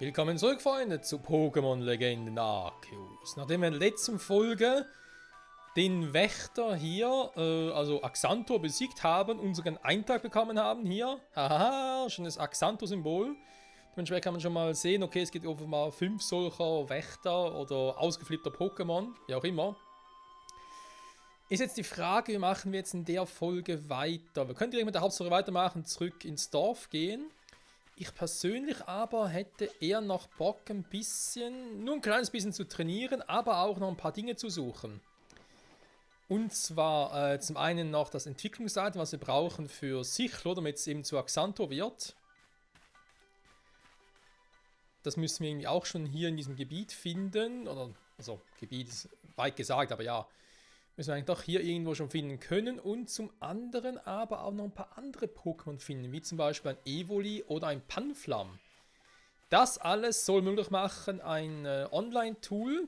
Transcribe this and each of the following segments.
Willkommen zurück, Freunde, zu Pokémon Legenden Arceus. Nachdem wir in der letzten Folge den Wächter hier, also Axantor, besiegt haben, unseren Eintrag bekommen haben hier. Haha, schon das Axantor-Symbol. Dementsprechend kann man schon mal sehen, okay, es gibt offenbar 5 solcher Wächter oder ausgeflippter Pokémon, wie auch immer. Ist jetzt die Frage, wie machen wir jetzt in der Folge weiter? Wir können direkt mit der Hauptstory weitermachen, zurück ins Dorf gehen. Ich persönlich aber hätte eher noch Bock ein bisschen, nur ein kleines bisschen zu trainieren, aber auch noch ein paar Dinge zu suchen. Und zwar zum einen noch das Entwicklungsseite, was wir brauchen für Sichlo, damit es eben zu Axantor wird. Das müssen wir irgendwie auch schon hier in diesem Gebiet finden, oder, also Gebiet ist weit gesagt, aber ja. Müssen wir eigentlich doch hier irgendwo schon finden können und zum anderen aber auch noch ein paar andere Pokémon finden, wie zum Beispiel ein Evoli oder ein Panflam. Das alles soll möglich machen ein Online-Tool,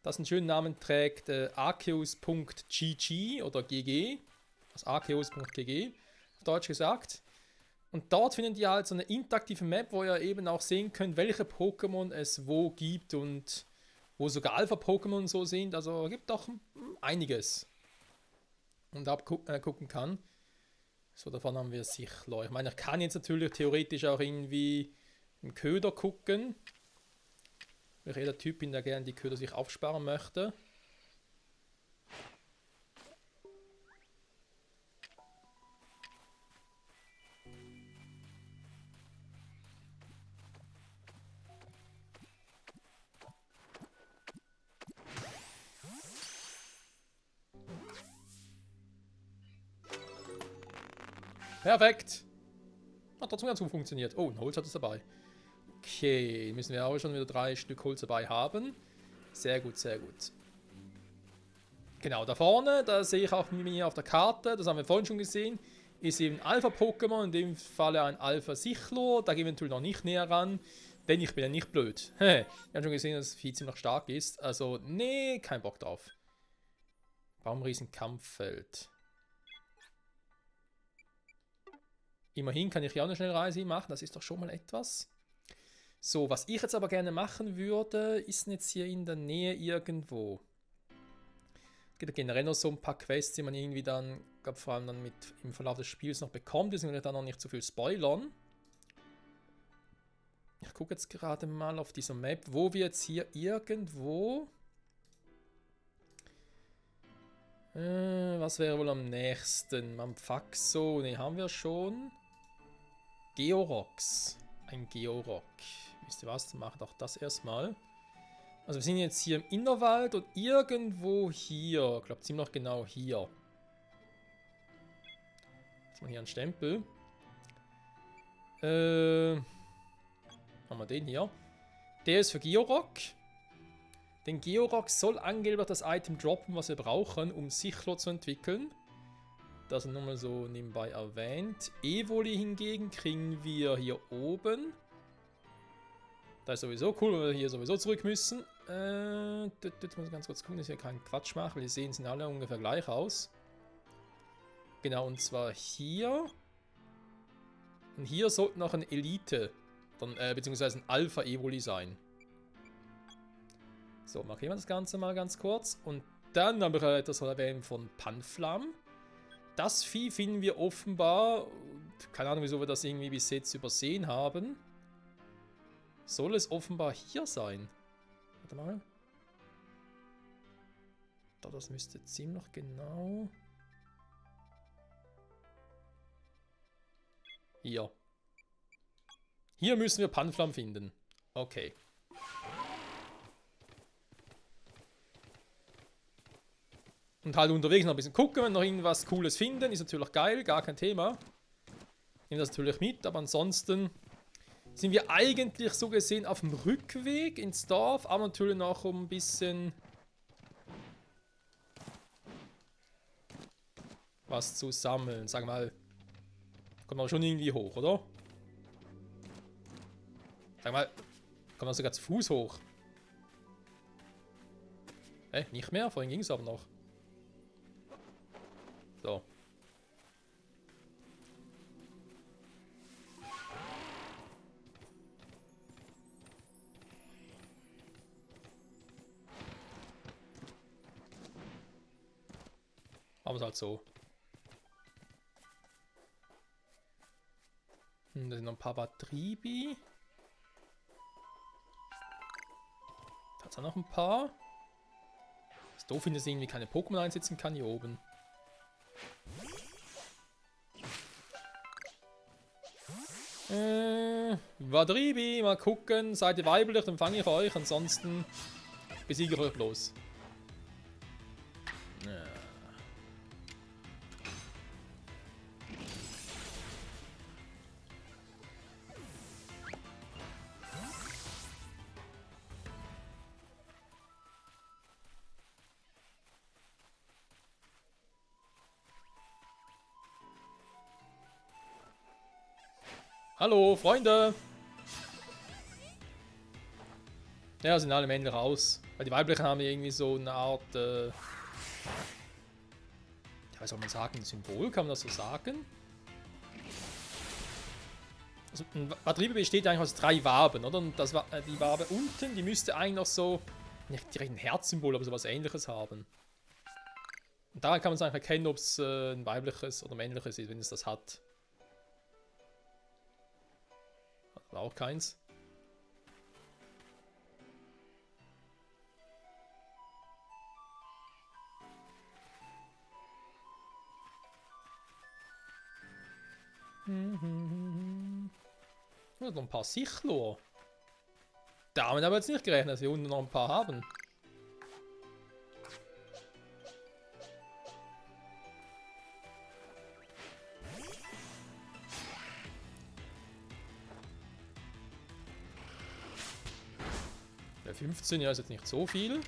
das einen schönen Namen trägt, arceus.gg oder gg, also arceus.gg auf Deutsch gesagt. Und dort findet ihr halt so eine interaktive Map, wo ihr eben auch sehen könnt, welche Pokémon es wo gibt und wo sogar Alpha-Pokémon so sind, also gibt doch einiges. Und abgucken kann. So, davon haben wir Sichlo. Ich meine, ich kann jetzt natürlich theoretisch auch irgendwie im Köder gucken. Weil ich der Typ bin, der gerne die Köder sich aufsparen möchte. Perfekt. Hat trotzdem ganz gut funktioniert. Oh, ein Holz hat es dabei. Okay, müssen wir auch schon wieder 3 Stück Holz dabei haben. Sehr gut, sehr gut. Genau, da vorne, da sehe ich auch mir auf der Karte, das haben wir vorhin schon gesehen, ist eben Alpha-Pokémon, in dem Falle ein Alpha-Sichlo. Da gehen wir natürlich noch nicht näher ran, denn ich bin ja nicht blöd. Wir haben schon gesehen, dass das Vieh ziemlich stark ist. Also, nee, kein Bock drauf. Baumriesen-Kampffeld. Immerhin kann ich ja auch eine Schnellreise machen, das ist doch schon mal etwas. So, was ich jetzt aber gerne machen würde, ist jetzt hier in der Nähe irgendwo. Es gibt generell noch so ein paar Quests, die man irgendwie dann, glaube vor allem dann im Verlauf des Spiels noch bekommt, deswegen will ich da noch nicht zu viel spoilern. Ich gucke jetzt gerade mal auf dieser Map, wo wir jetzt hier irgendwo... was wäre wohl am nächsten? Mampfaxo, ne, haben wir schon. Georox. Ein Georock. Wisst ihr was? Dann macht auch das erstmal. Also wir sind jetzt hier im Innerwald und irgendwo hier. Ich glaube ziemlich genau hier. Jetzt mal hier einen Stempel. Haben wir den hier. Der ist für Georock. Den Georock soll angeblich das Item droppen, was wir brauchen, um Sichlo zu entwickeln. Das ist nur mal so nebenbei erwähnt. Evoli hingegen kriegen wir hier oben. Das ist sowieso cool, weil wir hier sowieso zurück müssen. Jetzt muss ich ganz kurz gucken, dass ich hier keinen Quatsch mache, weil die sehen alle ungefähr gleich aus. Genau, und zwar hier. Und hier sollte noch ein Elite, beziehungsweise ein Alpha-Evoli sein. So, markieren wir das Ganze mal ganz kurz. Und dann habe ich etwas erwähnt von Panflam. Das Vieh finden wir offenbar, keine Ahnung, wieso wir das irgendwie bis jetzt übersehen haben. Soll es offenbar hier sein? Warte mal. Das müsste ziemlich genau... Hier. Hier müssen wir Panflam finden. Okay. Und halt unterwegs noch ein bisschen gucken, wenn wir noch irgendwas Cooles finden. Ist natürlich geil, gar kein Thema. Nehmen das natürlich mit, aber ansonsten sind wir eigentlich so gesehen auf dem Rückweg ins Dorf, aber natürlich noch um ein bisschen was zu sammeln. Sag mal, kommt man schon irgendwie hoch, oder? Sag mal, kommt man sogar zu Fuß hoch? Nicht mehr? Vorhin ging es aber noch. So. wir es halt so. Da sind noch ein paar Batribi. Da hat es auch noch ein paar. Das doof finde, dass ich irgendwie keine Pokémon einsetzen kann hier oben. Batribi, mal gucken. Seid ihr weiblich, dann fange ich euch. Ansonsten besiege ich euch bloß. Ja. Hallo, Freunde! Ja, sehen alle männlich aus. Weil die weiblichen haben irgendwie so eine Art, ja, was soll man sagen, ein Symbol, kann man das so sagen? Also ein Batribi besteht eigentlich aus 3 Waben, oder? Und das, die Wabe unten, die müsste eigentlich noch so, nicht direkt ein Herzsymbol, aber sowas Ähnliches haben. Und daran kann man es eigentlich erkennen, ob es ein weibliches oder männliches ist, wenn es das hat. Hat auch keins. Noch ein paar Sichlor. Damit habe ich jetzt nicht gerechnet, dass wir unten noch ein paar haben. Der 15, ja, ist jetzt nicht so viel.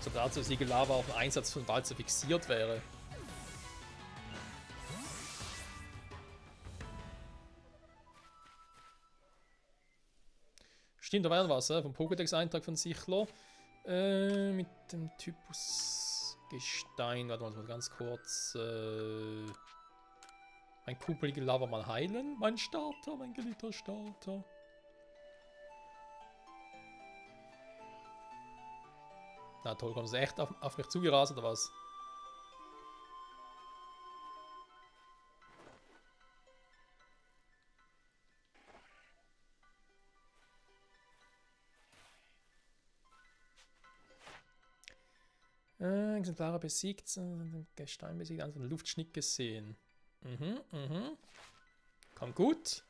So dazu, dass die Lava auf den Einsatz von Walzer fixiert wäre. Stimmt, da war was, vom Pokédex-Eintrag von Sichlo. Mit dem Typus Gestein. Warte mal ganz kurz. Mein kugelige Lava mal heilen. Mein Starter, mein geliebter Starter. Na toll, kommen sie echt auf mich zugerast oder was? Exemplare besiegt, Gestein besiegt, einfach einen Luftschnitt gesehen. Kommt gut.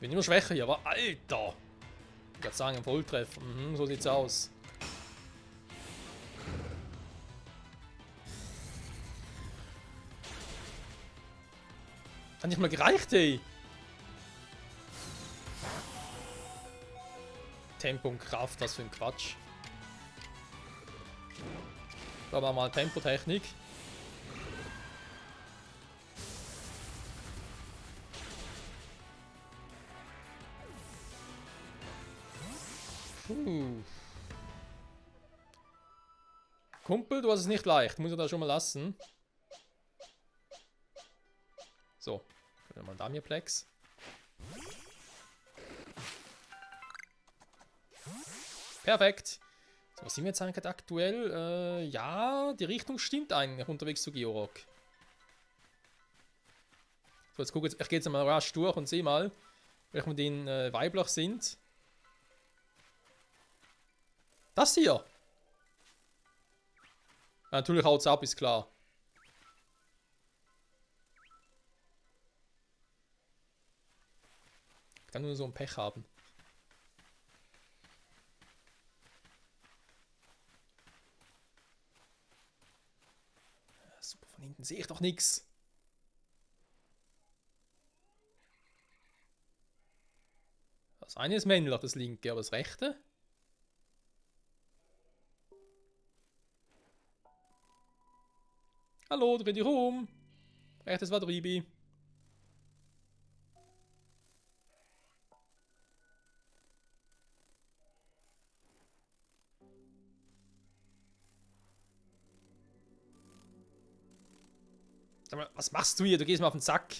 Bin immer schwächer hier, aber Alter! Ich würde sagen, ein Volltreffer. So sieht's aus. Hat nicht mal gereicht, ey! Tempo und Kraft, was für ein Quatsch. Da war mal Tempotechnik. Kumpel, du hast es nicht leicht. Muss ich da schon mal lassen. So. Mal Damirplex. Perfekt. So, was sind wir jetzt eigentlich aktuell? Ja, die Richtung stimmt eigentlich unterwegs zu Georg. So, jetzt gucke ich gehe jetzt mal rasch durch und sehe mal, welche von den weiblich sind. Das hier! Ja, natürlich haut's ab, ist klar. Ich kann nur so ein Pech haben. Super, von hinten sehe ich doch nichts. Das eine ist männlich, das linke, aber das rechte? Hallo, dreh dich um. Rechtes Batribi. Sag mal, was machst du hier? Du gehst mir auf den Sack.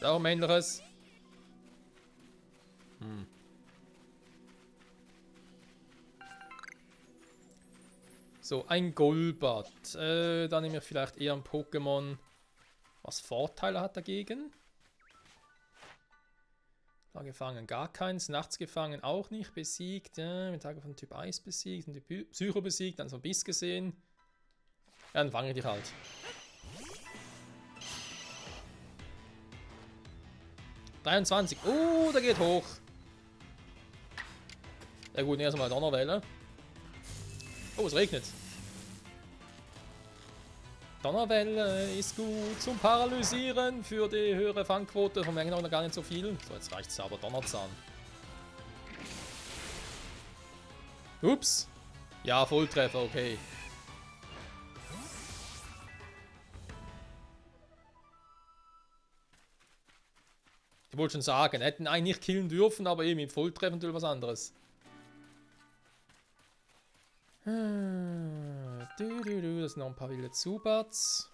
Darum ähnliches. So, ein Golbat. Da nehme ich vielleicht eher ein Pokémon, was Vorteile hat dagegen. Da gefangen gar keins, nachts gefangen auch nicht, besiegt. Mit Tage von Typ Eis besiegt und die Psycho besiegt, dann so ein Biss gesehen. Ja, dann fange ich dich halt. ...23. Oh, der geht hoch. Ja gut, erstmal Donnerwelle. Oh, es regnet. Donnerwelle ist gut zum Paralysieren für die höhere Fangquote. Von mir noch gar nicht so viel. So, jetzt reicht es aber. Donnerzahn. Ups. Ja, Volltreffer, okay. Ich wollte schon sagen, hätten eigentlich nicht killen dürfen, aber eben mit Volltreffer natürlich was anderes. Das sind noch ein paar wilde Zubats.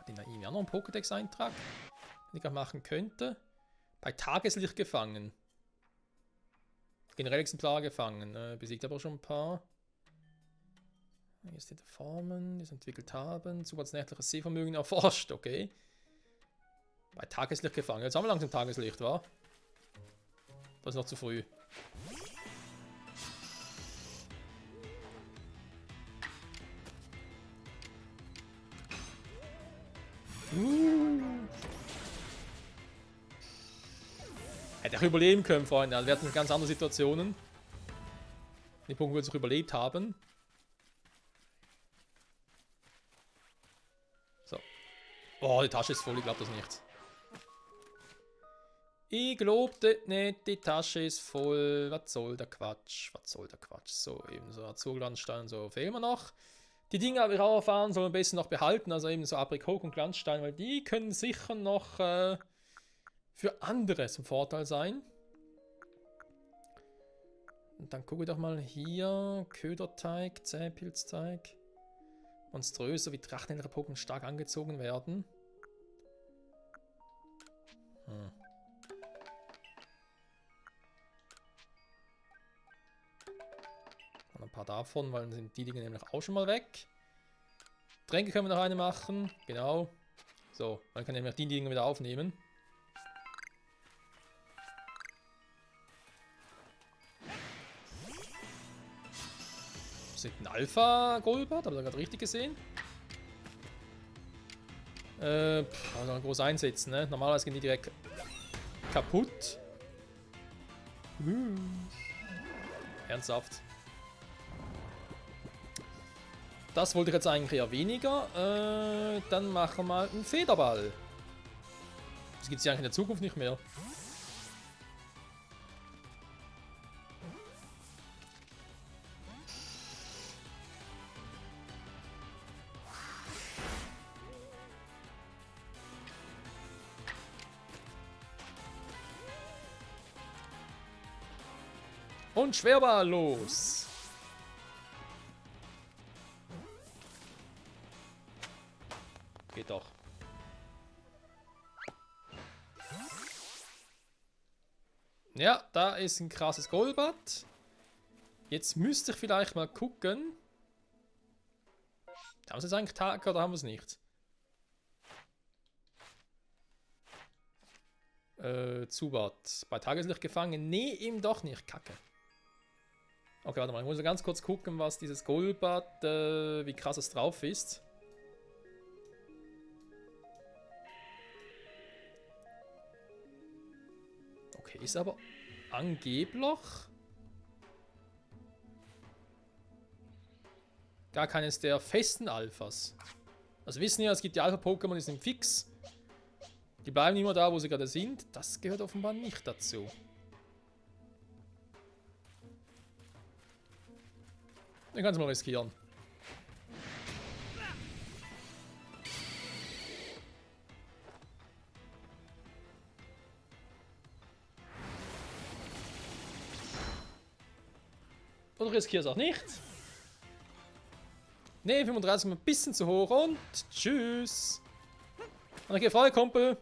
Den da irgendwie auch noch einen Pokédex-Eintrag, den ich auch machen könnte. Bei Tageslicht gefangen. Generell Exemplare gefangen. Besiegt aber schon ein paar. Hier ist die Formen, die es entwickelt haben. Zubats nächtliches Sehvermögen erforscht, okay. Bei Tageslicht gefangen. Jetzt haben wir langsam Tageslicht, wa? Das ist noch zu früh. Hätte auch überleben können, Freunde. Also wir hatten ganz andere Situationen. Die Punkte, wo wir es auch überlebt haben. So. Oh, die Tasche ist voll, ich glaube das nicht. Ich glaube das nicht, die Tasche ist voll. Was soll der Quatsch? Was soll der Quatsch? So, eben so Azurglanzstein, so fehlen wir noch. Die Dinge habe ich auch erfahren, soll man am besten noch behalten. Also eben so Aprikot und Glanzstein, weil die können sicher noch für andere zum Vorteil sein. Und dann gucke ich doch mal hier. Köderteig, Zähpilzteig. Monströser, wie trachtenähnliche Pokémon stark angezogen werden. Und ein paar davon, weil dann sind die Dinge nämlich auch schon mal weg. Tränke können wir noch eine machen. Genau. So, dann kann ich nämlich die Dinge wieder aufnehmen. Das ist ein Alpha-Golbat, habe ich da gerade richtig gesehen? Also groß einsetzen, ne? Normalerweise gehen die direkt kaputt. Ernsthaft. Das wollte ich jetzt eigentlich eher weniger. Dann machen wir mal einen Federball. Das gibt es ja eigentlich in der Zukunft nicht mehr. Und Schwerball los. Geht doch. Ja, da ist ein krasses Golbat. Jetzt müsste ich vielleicht mal gucken. Haben wir es jetzt eigentlich Tag oder haben wir es nicht? Zubat. Bei Tageslicht gefangen? Nee, eben doch nicht. Kacke. Okay, warte mal. Ich muss ganz kurz gucken, was dieses Golbat, wie krass es drauf ist. Okay, ist aber angeblich gar keines der festen Alphas. Also wissen ja, es gibt die Alpha-Pokémon, die sind fix. Die bleiben immer da, wo sie gerade sind. Das gehört offenbar nicht dazu. Dann kannst du mal riskieren. Oder riskiere es auch nicht. Ne, 35 ist ein bisschen zu hoch und tschüss. Okay, Freude, Kumpel.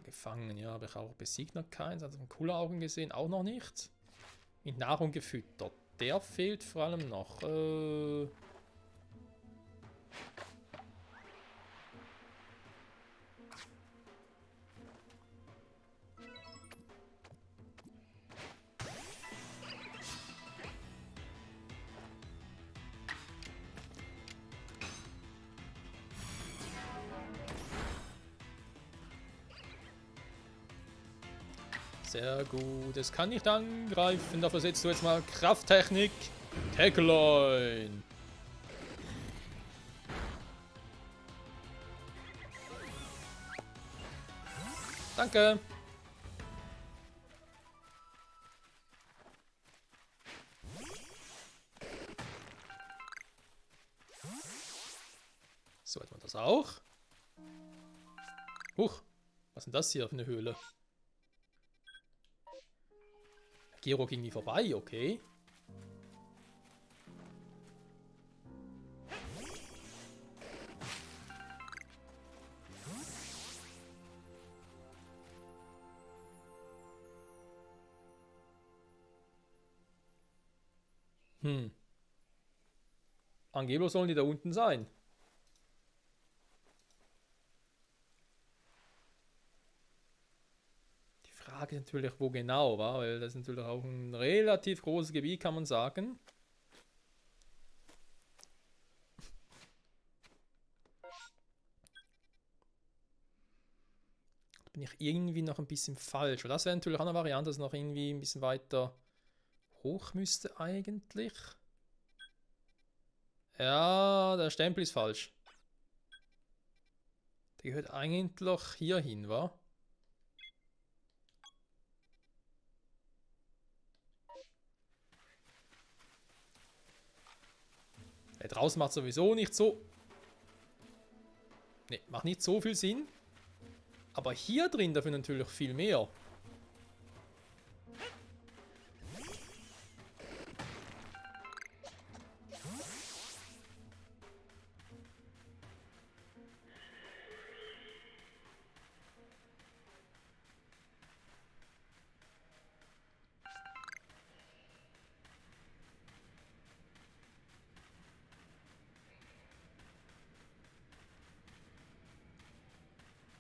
Gefangen, ja, habe ich auch besiegt noch keins. Also von Kulleraugen gesehen auch noch nicht. Mit Nahrung gefüttert. Der fehlt vor allem noch. Sehr gut. Es kann nicht angreifen. Dafür setzt du jetzt mal Krafttechnik. Tacklein. Danke. So, hat man das auch. Huch. Was ist denn das hier für eine Höhle? Gero ging nie vorbei, okay. Angeblich sollen die da unten sein. Die Frage ist natürlich, wo genau war, weil das ist natürlich auch ein relativ großes Gebiet, kann man sagen. Da bin ich irgendwie noch ein bisschen falsch. Und das wäre natürlich auch eine Variante, dass es noch irgendwie ein bisschen weiter hoch müsste eigentlich. Ja, der Stempel ist falsch. Der gehört eigentlich hier hin, wa? Draußen macht sowieso nicht so... Ne, macht nicht so viel Sinn. Aber hier drin dafür natürlich viel mehr.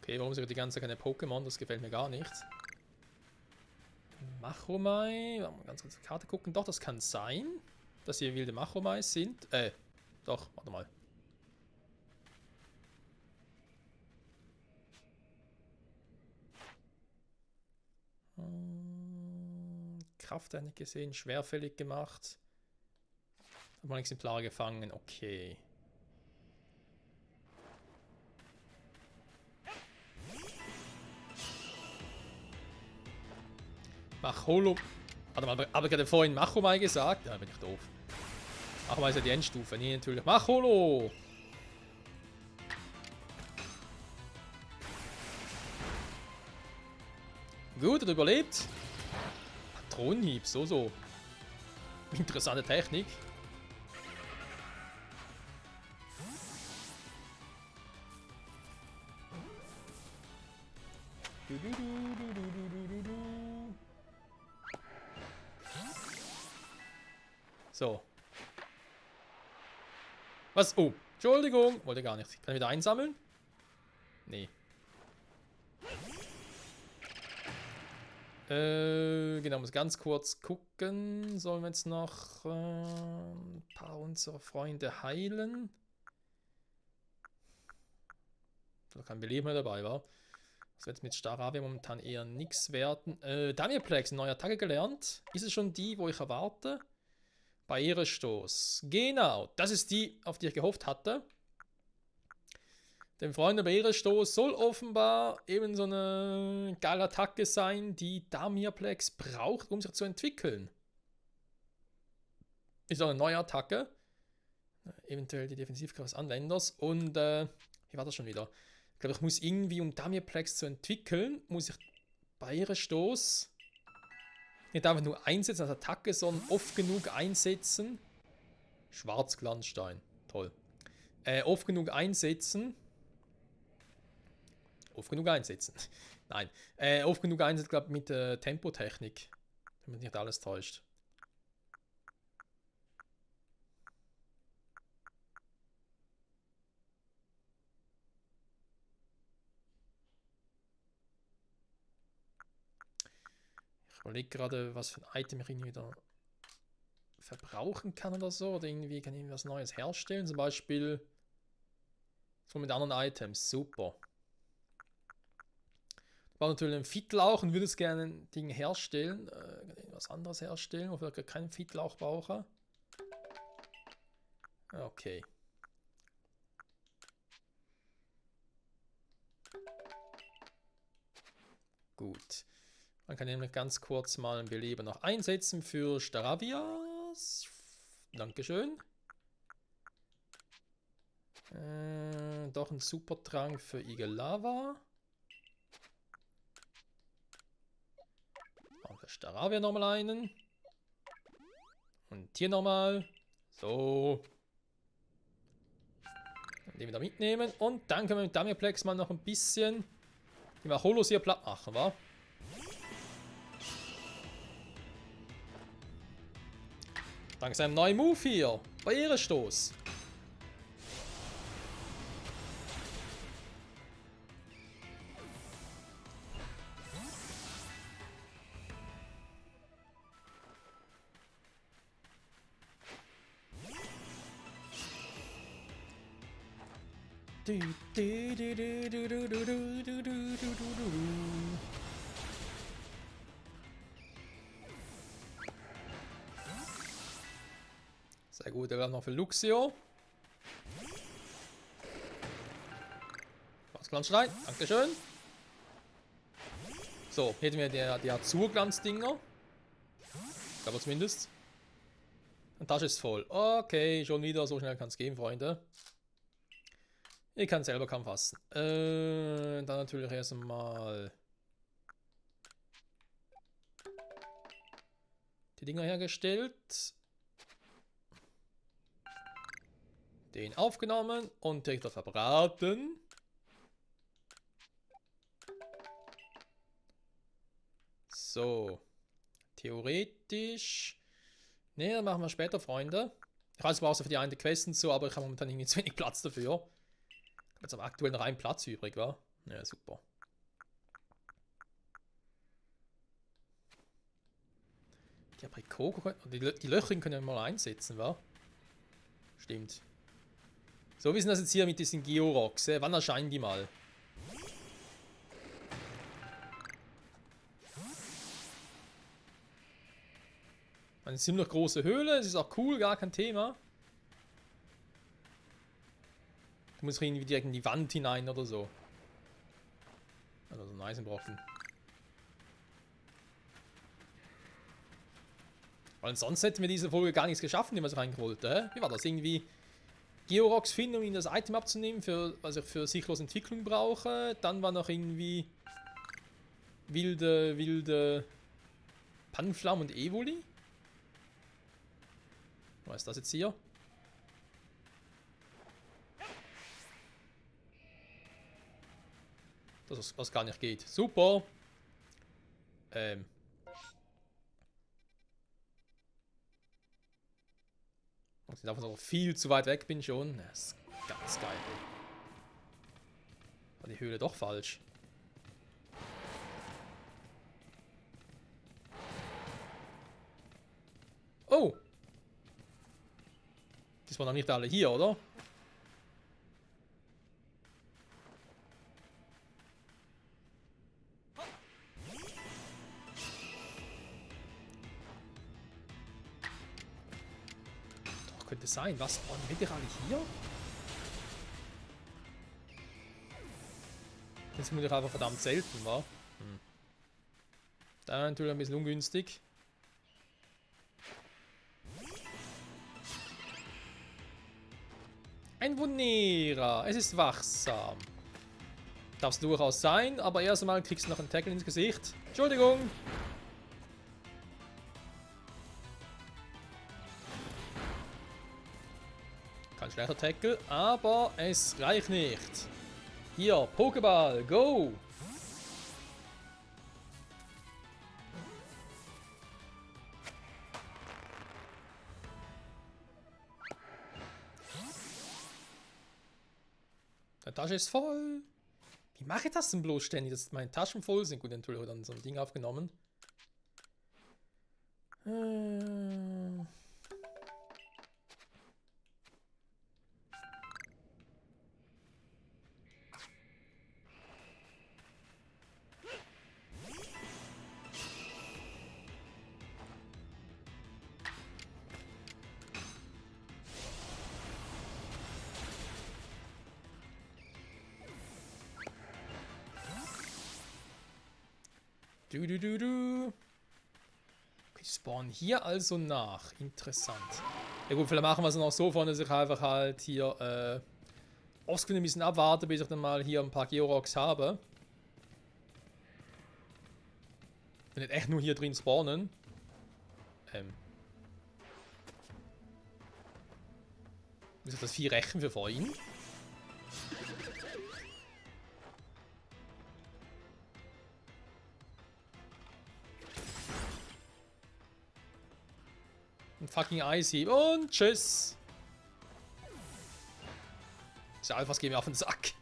Okay, warum sind die ganze Zeit keine Pokémon? Das gefällt mir gar nicht. Machomai. Ganz kurz die Karte gucken. Doch, das kann sein, dass hier wilde Machomais sind. Doch, warte mal. Kraft nicht gesehen, schwerfällig gemacht. Hab mal Exemplare gefangen, okay. Macholo. Warte mal, habe ich gerade vorhin Machomai gesagt? Ja, bin ich doof. Machomai ist ja die Endstufe. Nee, natürlich. Macholo! Gut, hat überlebt. Patronenhieb, so. Interessante Technik. So. Was? Oh, Entschuldigung. Wollte gar nicht. Kann ich wieder einsammeln? Nee. Genau, muss ganz kurz gucken. Sollen wir jetzt noch ein paar unserer Freunde heilen? Da kein Beleben mehr dabei war. Das wird jetzt mit Staravia momentan eher nichts werden. Damiaplex, neue Attacke gelernt. Ist es schon die, wo ich erwarte? Barrierestoß. Genau, das ist die, auf die ich gehofft hatte. Dem Freunde Barrierstoß soll offenbar eben so eine geile Attacke sein, die Damirplex braucht, um sich zu entwickeln. Ist auch eine neue Attacke. Eventuell die Defensivkraft des Anwenders. Und, wie war das schon wieder? Ich glaube, ich muss irgendwie, um Damirplex zu entwickeln, muss ich Barrierestoß nicht einfach nur einsetzen als Attacke, sondern oft genug einsetzen. Schwarzglanzstein. Toll. Oft genug einsetzen. Oft genug einsetzen. Nein. Oft genug einsetzen, glaube ich, mit Tempotechnik. Wenn mich nicht alles täuscht. Ich überlege gerade, was für ein Item ich irgendwie wieder verbrauchen kann oder so. Oder irgendwie kann ich was Neues herstellen. Zum Beispiel so mit anderen Items. Super. Ich brauche natürlich einen Fittlauch und würde es gerne ein Ding herstellen. Was anderes herstellen, wofür ich keinen Fittlauch brauche. Okay. Gut. Man kann nämlich ganz kurz mal ein Beleber noch einsetzen für Staravias. Dankeschön. Doch ein Supertrank für Igelava. Auch für Staravia nochmal einen. Und hier nochmal. So. Den wieder mitnehmen. Und dann können wir mit Damirplex mal noch ein bisschen die Macholos hier platt machen, wa? Dank seinem neuen Move hier. Barrierestoß. Sehr gut, der kommt noch für Luxio. Glanzschrei, dankeschön. So, hätten wir die Azurglanzdinger. Aber zumindest. Und Tasche ist voll. Okay, schon wieder, so schnell kann es gehen, Freunde. Ich kann selber kaum fassen. Dann natürlich erstmal die Dinger hergestellt. Den aufgenommen und direkt verbraten. So. Theoretisch. Ne, dann machen wir später, Freunde. Ich weiß, ich brauche für die eine Quest und so, aber ich habe momentan irgendwie zu wenig Platz dafür. Jetzt am aktuell noch ein Platz übrig, war. Ja, super. Die Aprikoko, die Löchring können wir mal einsetzen, wa? Stimmt. So, wie ist das jetzt hier mit diesen Georoks? Wann erscheinen die mal? Eine ziemlich große Höhle, es ist auch cool, gar kein Thema. Du musst irgendwie direkt in die Wand hinein oder so. Also so ein Eisenbrocken. Weil sonst hätten wir diese Folge gar nichts geschaffen, die wir so reingeholt, Wie war das? Irgendwie Georoks finden, um ihnen das Item abzunehmen, was ich für sichlose Entwicklung brauche. Dann war noch irgendwie wilde Pannenflaum und Evoli. Was ist das jetzt hier? Das, was gar nicht geht. Super. Und ich davon noch viel zu weit weg bin schon. Das ist ganz geil. War die Höhle doch falsch. Oh! Die waren noch nicht alle hier, oder? Doch, könnte sein. Was? Waren wir alle hier? Das ist vermutlich einfach verdammt selten, wa? Da natürlich ein bisschen ungünstig. Ein Wunera. Es ist wachsam. Darf es durchaus sein, aber erst einmal kriegst du noch einen Tackle ins Gesicht. Entschuldigung. Kein schlechter Tackle, aber es reicht nicht. Hier, Pokéball, go! Die Tasche ist voll. Wie mache ich das denn bloß ständig, dass meine Taschen voll sind? Gut, natürlich dann so ein Ding aufgenommen. Okay, spawnen hier also nach. Interessant. Ja gut, vielleicht machen wir es noch so, dass ich einfach halt hier offscreen ein bisschen abwarte, bis ich dann mal hier ein paar Georoks habe. Wenn nicht echt nur hier drin spawnen. Muss ich das Vieh rächen für vorhin? Ein fucking Eishieb und tschüss. Diese Alphas gehen mir auf den Sack.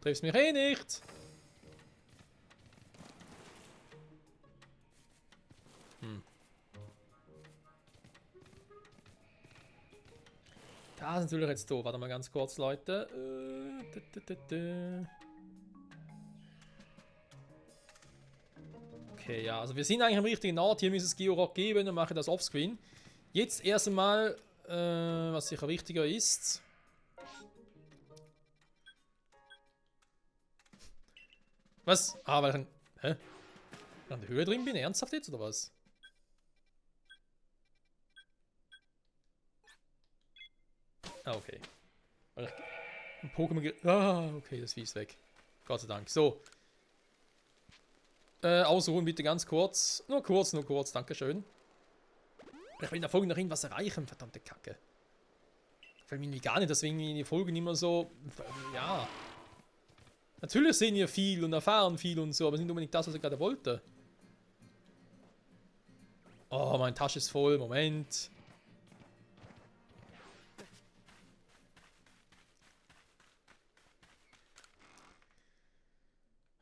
Triffst mich eh nicht. Da ist natürlich jetzt doof. Warte mal ganz kurz, Leute. Okay, ja, also wir sind eigentlich am richtigen Ort. Hier müsste es Georock geben, dann mache ich das offscreen. Jetzt erst einmal, was sicher wichtiger ist. Was? Ah, weil ich in der Höhe drin bin? Ernsthaft jetzt, oder was? Ah, okay. Ein Pokémon. Ah, okay, das Vieh ist weg. Gott sei Dank. So. Ausruhen bitte ganz kurz. Nur kurz, dankeschön. Ich will in der Folge noch irgendwas erreichen, verdammte Kacke. Gefällt mir irgendwie gar nicht, deswegen die Folgen immer so. Ja. Natürlich sehen wir viel und erfahren viel und so, aber nicht unbedingt das, was ich gerade wollte. Oh, meine Tasche ist voll. Moment.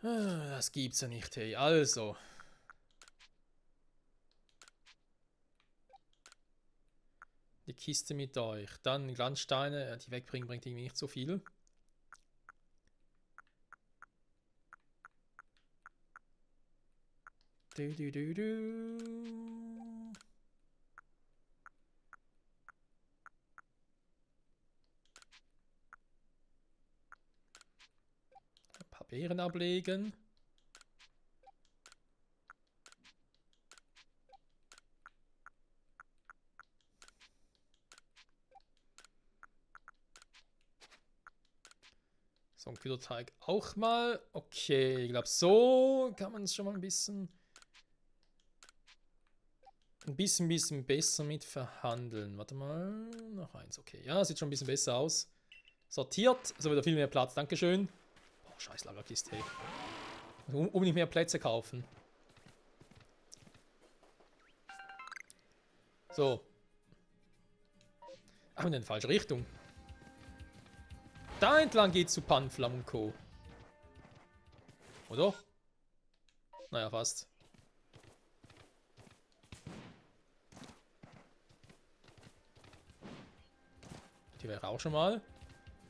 Das gibt's ja nicht, hey. Also. Die Kiste mit euch. Dann Glanzsteine. Die wegbringen bringt irgendwie nicht so viel. Ein paar Beeren ablegen. So ein Kühlerteig auch mal. Okay, ich glaube, so kann man es schon mal ein bisschen besser mit verhandeln. Warte mal, noch eins, okay. Ja, sieht schon ein bisschen besser aus. Sortiert, also wieder viel mehr Platz, dankeschön. Oh, scheiß Lagerkiste, hey. Unbedingt mehr Plätze kaufen. So. Ach, in die falsche Richtung. Da entlang geht's zu Panflam und Co. Oder? Naja, fast. Die wäre auch schon mal.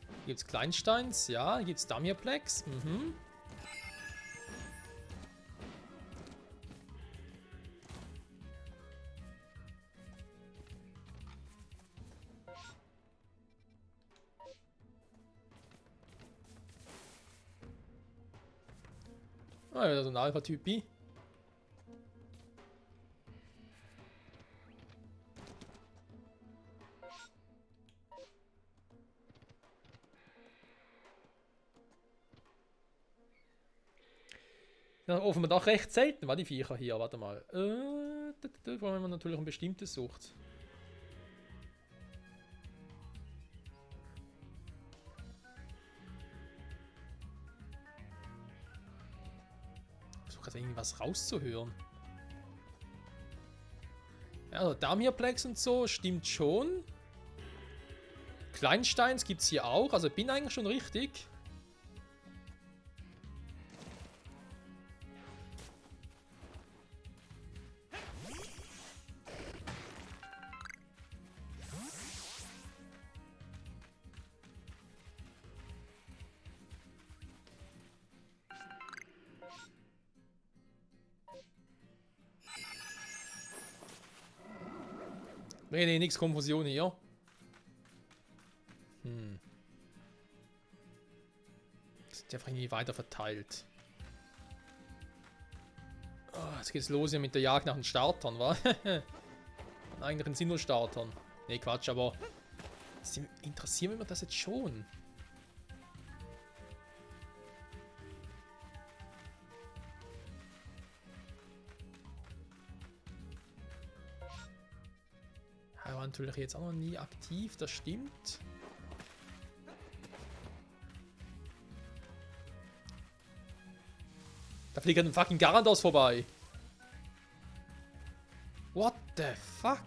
Hier gibt's Kleinsteins, ja. Hier gibt's Damirplex. Mhm. Ah, wieder so ein Alpha-Typi. Ja, offenbar doch recht selten, war die Viecher hier. Warte mal. Vor allem, wenn man natürlich ein bestimmtes sucht. Ich versuche gerade irgendwas rauszuhören. Ja, also Damirplex und so stimmt schon. Kleinsteins gibt es hier auch, also bin eigentlich schon richtig. Nee, nix Konfusion hier. Das ist einfach irgendwie weiter verteilt. Oh, jetzt geht's los hier mit der Jagd nach den Startern, wa? An eigenen Sinnoh-Startern. Nee, Quatsch, aber interessiert mich das jetzt schon? Er war natürlich jetzt auch noch nie aktiv, das stimmt. Da fliegt ein fucking Garados vorbei. What the fuck?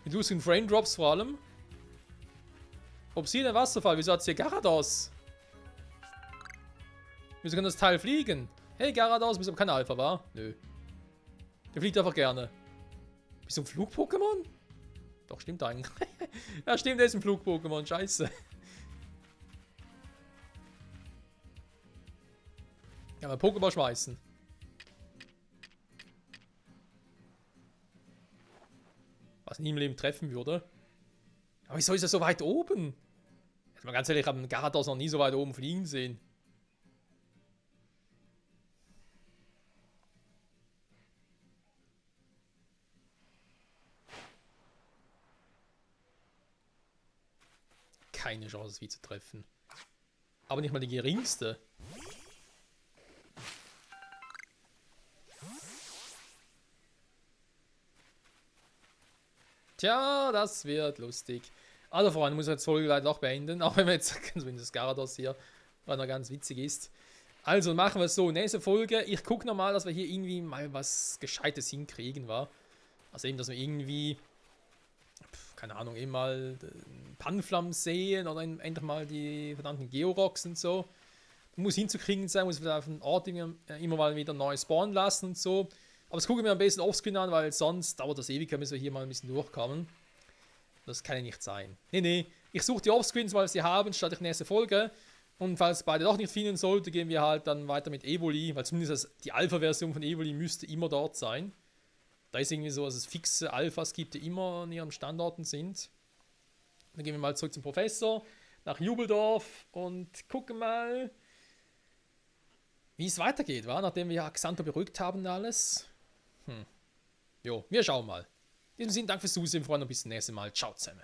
Mit lustigen Frame Drops vor allem. Obsidian Wasserfall, wieso hat es hier Garados? Wieso kann das Teil fliegen? Hey Garados, bist du aber kein Alpha, wa? Nö. Der fliegt einfach gerne. Bist du ein Flug-Pokémon? Doch, stimmt eigentlich. Ja, stimmt, der ist ein Flug-Pokémon. Scheiße. Ja, mal Pokéball schmeißen. Was nie im Leben treffen würde. Aber wieso ist er so weit oben? Jetzt mal ganz ehrlich, ich habe einen Garados noch nie so weit oben fliegen sehen. Keine Chance, es wie zu treffen. Aber nicht mal die geringste. Tja, das wird lustig. Also Freunde, muss ich jetzt Folge leider auch beenden, auch wenn wir jetzt das Garados hier, weil er ganz witzig ist. Also machen wir es so, nächste Folge, ich gucke nochmal, dass wir hier irgendwie mal was Gescheites hinkriegen, war. Also eben, dass wir irgendwie, keine Ahnung, eben mal Panflam sehen oder endlich mal die verdammten Georoks und so. Muss hinzukriegen sein, muss auf den Ort immer mal wieder neu spawnen lassen und so. Aber das gucke ich mir am besten offscreen an, weil sonst dauert das ewig, bis wir hier mal ein bisschen durchkommen. Das kann ja nicht sein. Nee. Ich suche die Offscreens, weil sie haben, statt die nächste Folge. Und falls beide doch nicht finden sollte, gehen wir halt dann weiter mit Evoli, weil zumindest die Alpha-Version von Evoli müsste immer dort sein. Da ist irgendwie so, dass es fixe Alphas gibt, die immer an ihren Standorten sind. Dann gehen wir mal zurück zum Professor, nach Jubeldorf und gucken mal, wie es weitergeht, wa? Nachdem wir Xanto beruhigt haben und alles. Jo, wir schauen mal. In diesem Sinne, danke fürs Zusehen, Freunde, und bis zum nächsten Mal. Ciao zusammen.